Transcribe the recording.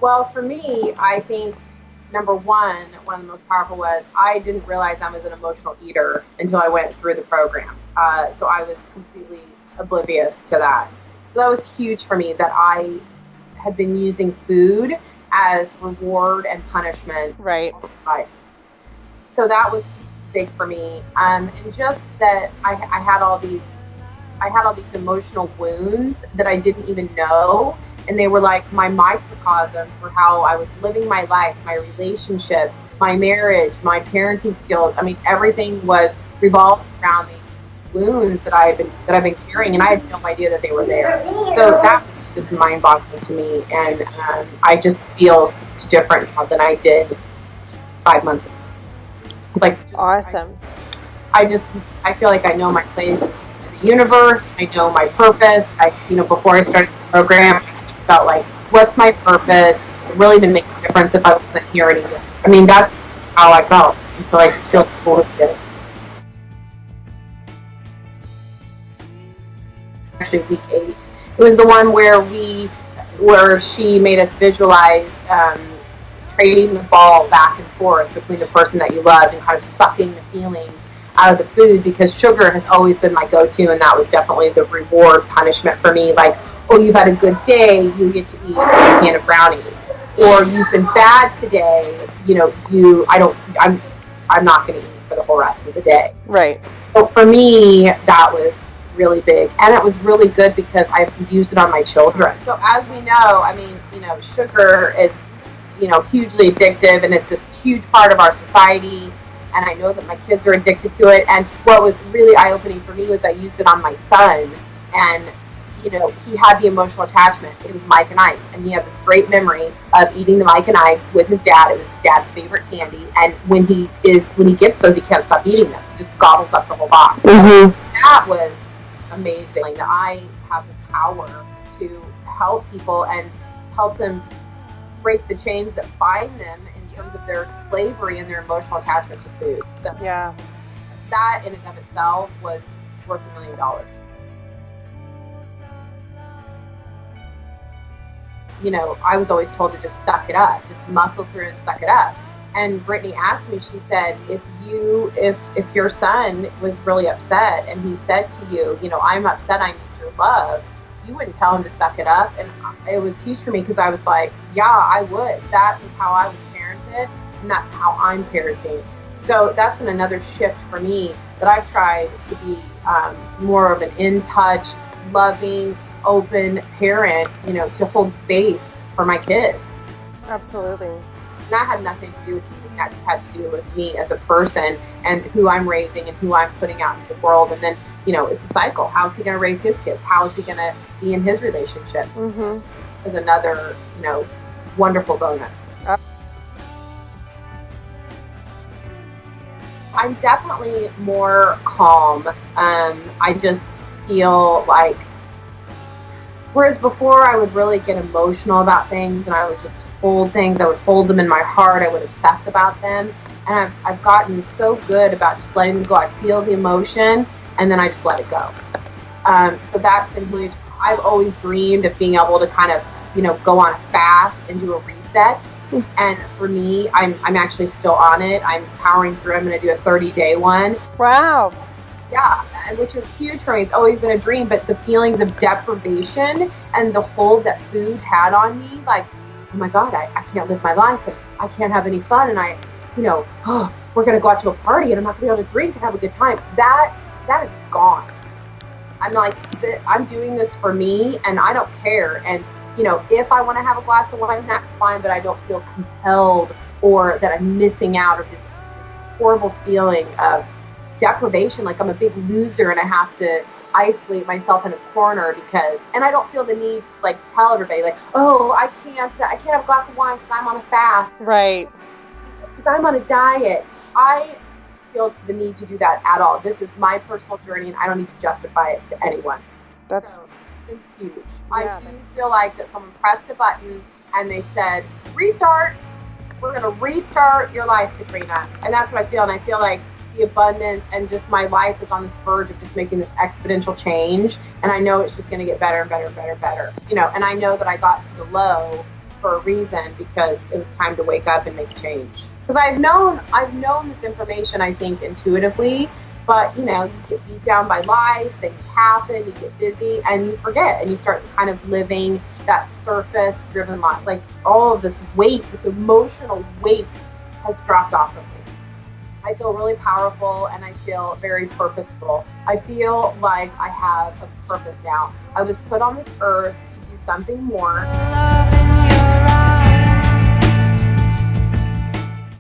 Well, for me, I think number one of the most powerful was I didn't realize I was an emotional eater until I went through the program. So I was completely oblivious to that. So that was huge for me that I had been using food as reward and punishment. Right. So that was big for me. And just that I had all these emotional wounds that I didn't even know. And they were like my microcosm for how I was living my life, my relationships, my marriage, my parenting skills. I mean, everything was revolved around these wounds that I've been carrying, and I had no idea that they were there. So that was just mind-boggling to me, and I just feel so much different now than I did 5 months ago. Like, Awesome. I feel like I know my place in the universe. I know my purpose. Before I started the program, I felt like, what's my purpose? It really even make a difference if I wasn't here anymore. I mean, that's how I felt. And so I just feel totally good. Actually, week 8. It was the one where she made us visualize trading the ball back and forth between the person that you loved and kind of sucking the feelings out of the food, because sugar has always been my go-to, and that was definitely the reward punishment for me. Like, oh, you've had a good day, you get to eat a can of brownies, or you've been bad today, I'm not going to eat for the whole rest of the day. Right. So for me, that was really big, and it was really good because I've used it on my children. So as we know, sugar is hugely addictive, and it's this huge part of our society, and I know that my kids are addicted to it. And what was really eye-opening for me was I used it on my son, and he had the emotional attachment. It was Mike and Ike's, and he had this great memory of eating the Mike and Ike's with his dad. It was his dad's favorite candy, and when he gets those, he can't stop eating them. He just gobbles up the whole box. Mm-hmm. That was amazing, that I have this power to help people and help them break the chains that bind them in terms of their slavery and their emotional attachment to food. So yeah, that in and of itself was worth $1 million. I was always told to just suck it up, just muscle through and suck it up. And Brittany asked me, she said, if your son was really upset and he said to you, I'm upset, I need your love, you wouldn't tell him to suck it up. And it was huge for me, because I was like, yeah, I would. That is how I was parented, and that's how I'm parenting. So that's been another shift for me, that I've tried to be more of an in-touch, loving, open parent, to hold space for my kids. Absolutely. And that had nothing to do with me. That just had to do with me as a person and who I'm raising and who I'm putting out into the world. And then, it's a cycle. How is he going to raise his kids? How is he going to be in his relationship? Mm-hmm. Is another, wonderful bonus. I'm definitely more calm. I just feel like, whereas before I would really get emotional about things, and I would just hold things. I would hold them in my heart. I would obsess about them. And I've gotten so good about just letting them go. I feel the emotion, and then I just let it go. So that's been huge. I've always dreamed of being able to kind of, go on a fast and do a reset. And for me, I'm actually still on it. I'm powering through. I'm going to do a 30-day one. Wow. Yeah, which is huge for me. It's always been a dream, but the feelings of deprivation and the hold that food had on me, like, oh my God, I can't live my life, and I can't have any fun, and we're going to go out to a party, and I'm not going to be able to drink and have a good time. That is gone. I'm like, I'm doing this for me, and I don't care. And, if I want to have a glass of wine, that's fine, but I don't feel compelled or that I'm missing out, or this horrible feeling of deprivation, like I'm a big loser and I have to isolate myself in a corner and I don't feel the need to tell everybody oh, I can't have a glass of wine because I'm on a fast, right? Because I'm on a diet. I feel the need to do that at all. This is my personal journey, and I don't need to justify it to anyone. That's huge. Yeah, I do feel like that someone pressed a button and they said, restart. We're going to restart your life, Katrina. And that's what I feel. And I feel like the abundance and just my life is on this verge of just making this exponential change. And I know it's just going to get better and better and better and better. And I know that I got to the low for a reason, because it was time to wake up and make change. Because I've known this information, I think, intuitively, but you get beat down by life, things happen, you get busy, and you forget, and you start kind of living that surface driven life. Like all of this weight, this emotional weight has dropped off of me. I feel really powerful, and I feel very purposeful. I feel like I have a purpose now. I was put on this earth to do something more. Love in your eyes.